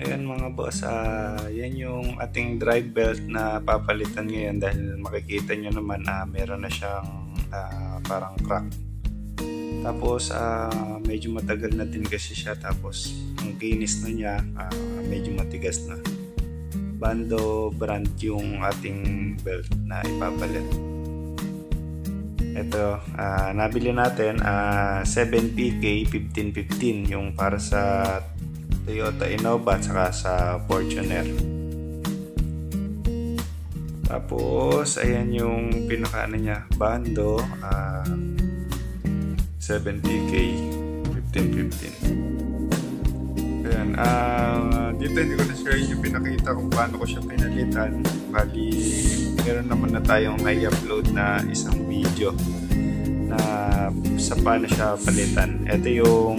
Ayan mga boss, yan yung ating drive belt na papalitan ngayon dahil makikita nyo naman meron na siyang parang crack. Tapos medyo matagal na din kasi siya, tapos ang kinis na niya medyo matigas na. Bando brand yung ating belt na ipapalit. Ito, nabili natin 7PK 1515 yung para sa Toyota Innova at saka sa Fortuner. Tapos ayan yung pinaka niya, bando 7PK 1515. Ayan, dito hindi ko na share yung pinakita kung paano ko siya pinalitan. Bali, meron naman na tayong i-upload na isang video na sa paano siya palitan. Ito yung